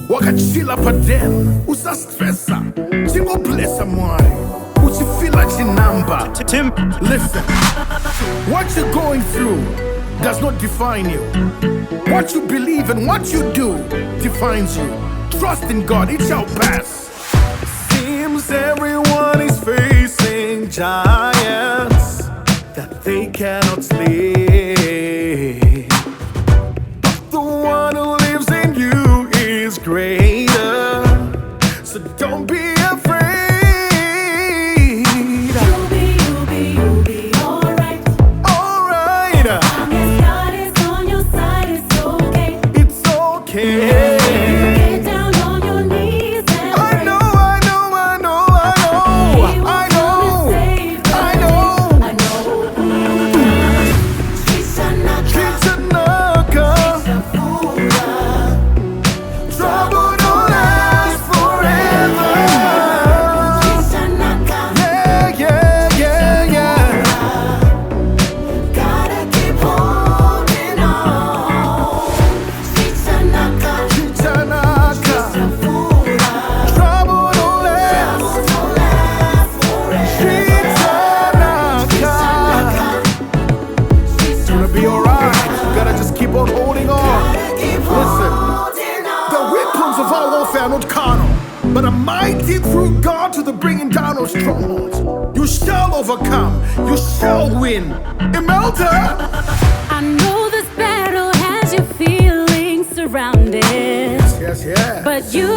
wakachila paden usastressa chingoblessa mwari uchifila chinamba. Tim, Listen, what you're going through does not define you. What you believe and what you do defines you. Trust in God, it shall pass. Seems everyone is facing giants that they cannot slay. But the one who lives in you is greater. So don't be afraid. You'll be alright. Alright, As long as God is on your side, it's okay. it's okay. Get down on your knees and I pray. know. He will come and save the I know. day. I know. Shishanaka, Kitchenaka, Shafura. trouble don't last forever. Shishanaka, Yeah. gotta keep holding on. Shishanaka, Kitchenaka, Shafura. trouble don't last. Don't last forever. Kitchenaka, it's gonna be alright. You gotta just keep on holding on. Listen. The weapons of our warfare are not carnal, but are mighty through God to the bringing down of strongholds. You shall overcome. You shall win. Imelda! I know this battle has you feeling surrounded, Yes. but you